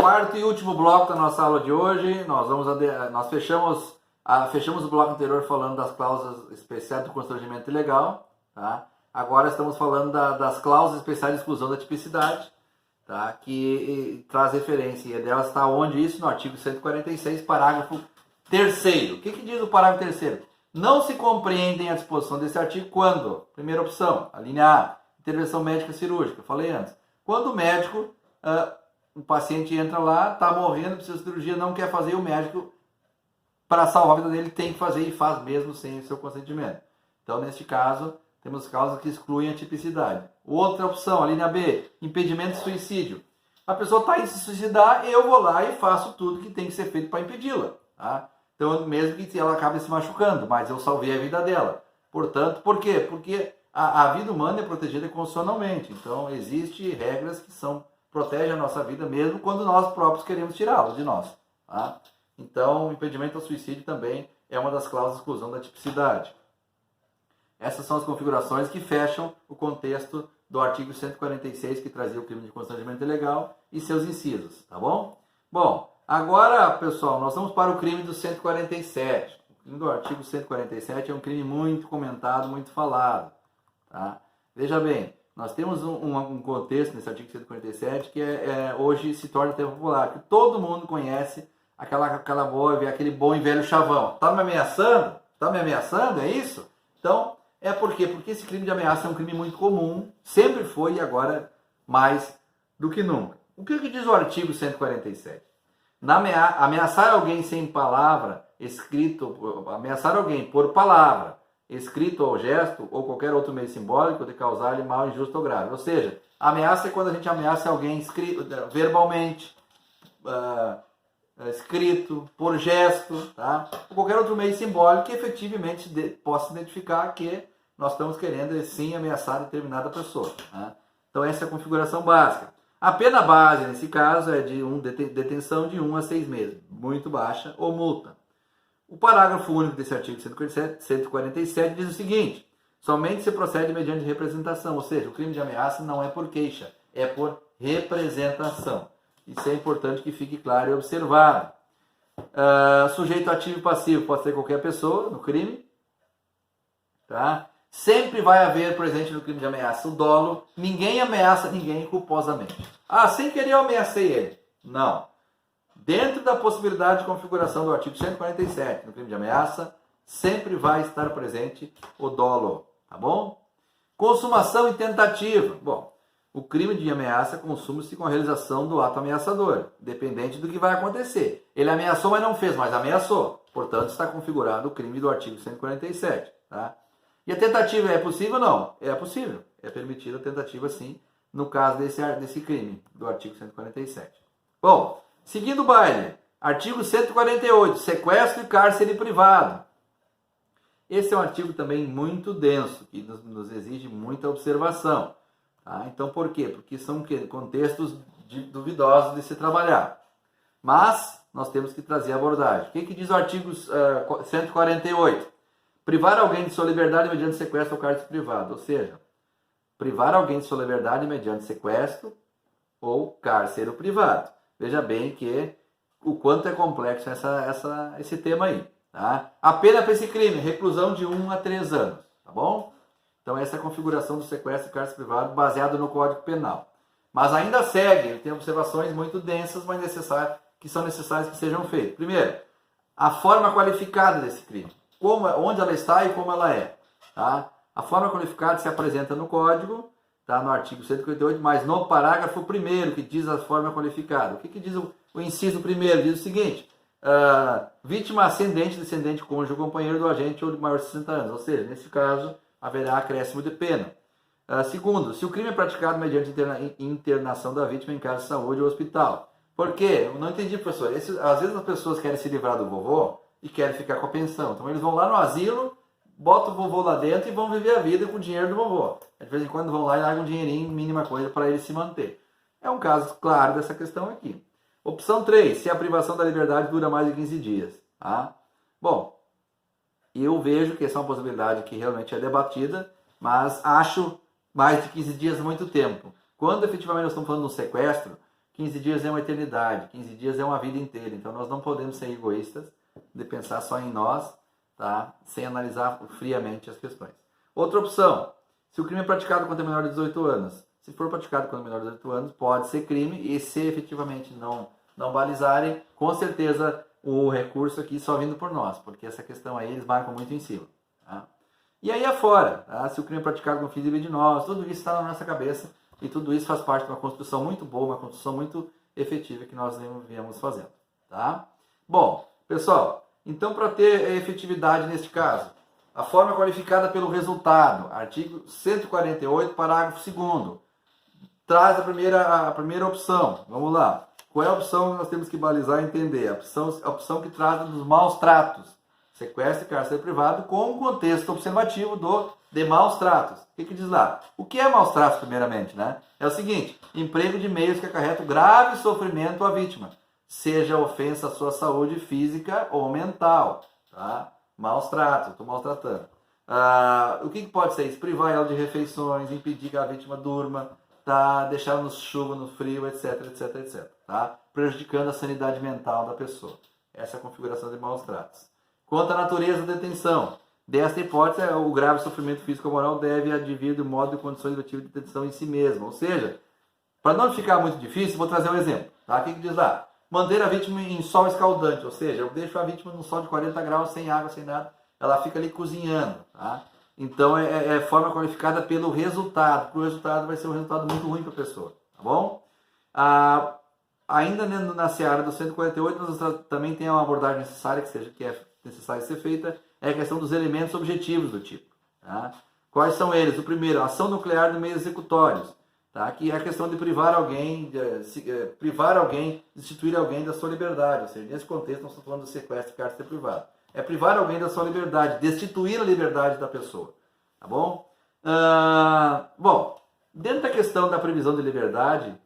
quarto e último bloco da nossa aula de hoje. Nós fechamos o bloco anterior falando das cláusulas especiais do constrangimento ilegal. Tá? Agora estamos falando das cláusulas especiais de exclusão da tipicidade, tá? Que traz referência. E delas está onde isso? No artigo 146, parágrafo 3º. O que diz o parágrafo 3º? Não se compreendem a disposição desse artigo quando, primeira opção, a linha A, intervenção médica cirúrgica, falei antes. Quando o médico, o paciente entra lá, está morrendo, precisa de cirurgia, não quer fazer, o médico, para salvar a vida dele, tem que fazer e faz mesmo sem o seu consentimento. Então, neste caso, temos causas que excluem a tipicidade. Outra opção, a linha B, impedimento de suicídio. A pessoa está em se suicidar, eu vou lá e faço tudo que tem que ser feito para impedi-la. Tá? Então, mesmo que ela acabe se machucando, mas eu salvei a vida dela. Portanto, por quê? Porque a vida humana é protegida constitucionalmente. Então, existem regras que protegem a nossa vida mesmo quando nós próprios queremos tirá-la de nós. Tá? Então, o impedimento ao suicídio também é uma das cláusulas de exclusão da tipicidade. Essas são as configurações que fecham o contexto do artigo 146, que trazia o crime de constrangimento ilegal e seus incisos, tá bom? Bom, agora, pessoal, nós vamos para o crime do 147. O crime do artigo 147 é um crime muito comentado, muito falado. Tá? Veja bem, nós temos um contexto nesse artigo 147 que hoje se torna até popular, que todo mundo conhece aquele bom e velho chavão. Tá me ameaçando? Tá me ameaçando? É isso? Então, por quê? Porque esse crime de ameaça é um crime muito comum, sempre foi e agora mais do que nunca. O que diz o artigo 147? Ameaçar alguém sem palavra, escrito, ameaçar alguém por palavra, escrito ou gesto, ou qualquer outro meio simbólico de causar-lhe mal, injusto ou grave. Ou seja, a ameaça é quando a gente ameaça alguém verbalmente, escrito, por gesto, tá? Ou qualquer outro meio simbólico que efetivamente possa identificar que nós estamos querendo, sim, ameaçar determinada pessoa. Tá? Então, essa é a configuração básica. A pena base, nesse caso, é de detenção de 1 a 6 meses, muito baixa, ou multa. O parágrafo único desse artigo 147 diz o seguinte: somente se procede mediante representação, ou seja, o crime de ameaça não é por queixa, é por representação. Isso é importante que fique claro e observado. Sujeito ativo e passivo pode ser qualquer pessoa no crime. Tá? Sempre vai haver presente no crime de ameaça o dolo. Ninguém ameaça ninguém culposamente. Sem querer eu ameacei ele. Não. Dentro da possibilidade de configuração do artigo 147 no crime de ameaça, sempre vai estar presente o dolo. Tá bom? Consumação e tentativa. Bom, o crime de ameaça consuma-se com a realização do ato ameaçador, dependente do que vai acontecer. Ele ameaçou, mas não fez, mas ameaçou. Portanto, está configurado o crime do artigo 147. Tá? E a tentativa é possível? Não. É possível. É permitida a tentativa, sim, no caso desse crime do artigo 147. Bom, seguindo o baile, artigo 148, sequestro e cárcere privado. Esse é um artigo também muito denso, que nos exige muita observação. Tá? Então, por quê? Porque são contextos duvidosos de se trabalhar. Mas, nós temos que trazer a abordagem. O que diz o artigo 148? Privar alguém de sua liberdade mediante sequestro ou cárcere privado. Ou seja, privar alguém de sua liberdade mediante sequestro ou cárcere privado. Veja bem que o quanto é complexo esse tema aí. Tá? A pena para esse crime, reclusão de 1 a 3 anos. Tá bom? Então, essa é a configuração do sequestro e cárcere privado baseado no Código Penal. Mas ainda segue, ele tem observações muito densas, mas que são necessárias que sejam feitas. Primeiro, a forma qualificada desse crime. Onde ela está e como ela é. Tá? A forma qualificada se apresenta no Código, tá? No artigo 158, mas no parágrafo 1º, que diz a forma qualificada. O que diz o inciso 1º? Diz o seguinte: vítima ascendente, descendente, cônjuge ou companheiro do agente ou de maior de 60 anos. Ou seja, nesse caso, haverá acréscimo de pena. Segundo, se o crime é praticado mediante internação da vítima em casa de saúde ou hospital. Por quê? Eu não entendi, professor. Às vezes as pessoas querem se livrar do vovô e querem ficar com a pensão. Então eles vão lá no asilo, botam o vovô lá dentro e vão viver a vida com o dinheiro do vovô. De vez em quando vão lá e largam um dinheirinho, mínima coisa, para ele se manter. É um caso claro dessa questão aqui. Opção 3, se a privação da liberdade dura mais de 15 dias. Tá? Bom, eu vejo que essa é uma possibilidade que realmente é debatida, mas acho mais de 15 dias muito tempo. Quando efetivamente nós estamos falando de um sequestro, 15 dias é uma eternidade, 15 dias é uma vida inteira. Então nós não podemos ser egoístas de pensar só em nós, tá? Sem analisar friamente as questões. Outra opção, se o crime é praticado contra menor de 18 anos, se for praticado contra menor de 18 anos, pode ser crime, e se efetivamente não balizarem, com certeza o recurso aqui só vindo por nós, porque essa questão aí eles marcam muito em cima. Tá? E aí afora, tá? Se o crime é praticado com fins de nós, tudo isso está na nossa cabeça, e tudo isso faz parte de uma construção muito boa, uma construção muito efetiva que nós viemos fazendo. Tá? Bom, pessoal, então para ter efetividade neste caso, a forma qualificada pelo resultado, artigo 148, parágrafo 2º, traz a primeira opção. Vamos lá. Qual é a opção que nós temos que balizar e entender? A opção que trata dos maus tratos. Sequestro e cárcere privado com o contexto observativo de maus tratos. O que diz lá? O que é maus tratos, primeiramente? Né? É o seguinte, emprego de meios que acarretam grave sofrimento à vítima, seja ofensa à sua saúde física ou mental. Tá? Maus tratos, estou maltratando. O que pode ser isso? Privar ela de refeições, impedir que a vítima durma, tá? Deixar ela no chuva, no frio, etc, etc, etc. Tá? Prejudicando a sanidade mental da pessoa. Essa é a configuração de maus tratos. Quanto à natureza da detenção, desta hipótese, o grave sofrimento físico ou moral deve advir do modo e condições do tipo de detenção em si mesmo. Ou seja, para não ficar muito difícil, vou trazer um exemplo. Tá? O que diz lá? Manter a vítima em sol escaldante, ou seja, eu deixo a vítima no sol de 40 graus, sem água, sem nada, ela fica ali cozinhando. Tá? Então, é forma qualificada pelo resultado, porque o resultado vai ser um resultado muito ruim para a pessoa. Tá bom? Ainda na seara do 148, nós também tem uma abordagem necessária, que é necessária ser feita, é a questão dos elementos objetivos do tipo. Tá? Quais são eles? O primeiro, ação nuclear de meios executórios. Tá? Que é a questão de privar alguém, destituir alguém da sua liberdade. Ou seja, nesse contexto, nós estamos falando do sequestro e cárcere privado. É privar alguém da sua liberdade, destituir a liberdade da pessoa. Tá bom? Bom, dentro da questão da previsão de liberdade,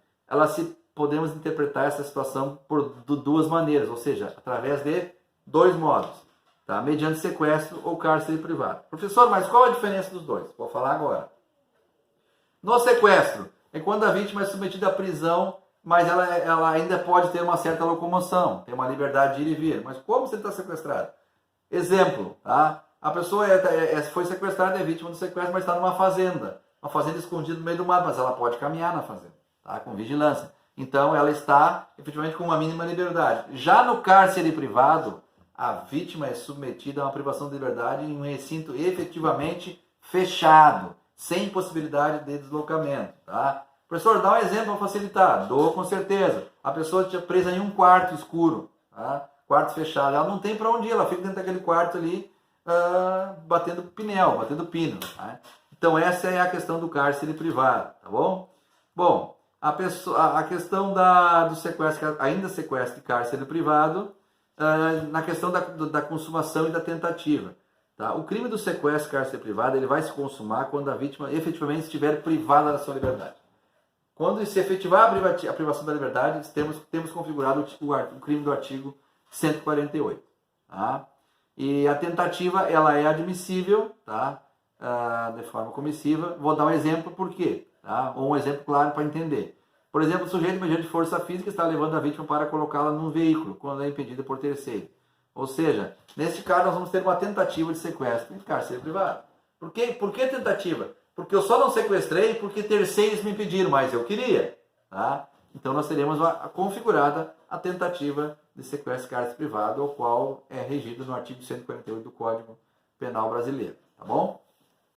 podemos interpretar essa situação de duas maneiras, ou seja, através de dois modos. Tá? Mediante sequestro ou cárcere privado. Professor, mas qual a diferença dos dois? Vou falar agora. No sequestro, é quando a vítima é submetida à prisão, mas ela ainda pode ter uma certa locomoção, tem uma liberdade de ir e vir. Mas como você está sequestrado? Exemplo, tá? A pessoa foi sequestrada, é vítima do sequestro, mas está numa fazenda escondida no meio do mato, mas ela pode caminhar na fazenda, tá? Com vigilância. Então ela está efetivamente com uma mínima liberdade. Já no cárcere privado, a vítima é submetida a uma privação de liberdade em um recinto efetivamente fechado, sem possibilidade de deslocamento. Tá? Professor, dá um exemplo para facilitar. Dou com certeza. A pessoa está presa em um quarto escuro, tá? Quarto fechado. Ela não tem para onde ir, ela fica dentro daquele quarto ali batendo pino. Tá? Então essa é a questão do cárcere privado. Tá bom? Bom, a questão do sequestro, ainda sequestro e cárcere privado, na questão da consumação e da tentativa. Tá? O crime do sequestro e cárcere privado ele vai se consumar quando a vítima efetivamente estiver privada da sua liberdade. Quando se efetivar a privação da liberdade, temos configurado o crime do artigo 148. Tá? E a tentativa ela é admissível, tá? De forma comissiva. Vou dar um exemplo por quê. Tá? Ou um exemplo claro para entender. Por exemplo, o sujeito, mediante força física, está levando a vítima para colocá-la num veículo, quando é impedida por terceiro. Ou seja, neste caso, nós vamos ter uma tentativa de sequestro e cárcere privado. Por que tentativa? Porque eu só não sequestrei porque terceiros me impediram, mas eu queria. Tá? Então, nós teremos configurada a tentativa de sequestro e cárcere privado, o qual é regido no artigo 148 do Código Penal Brasileiro. Tá bom?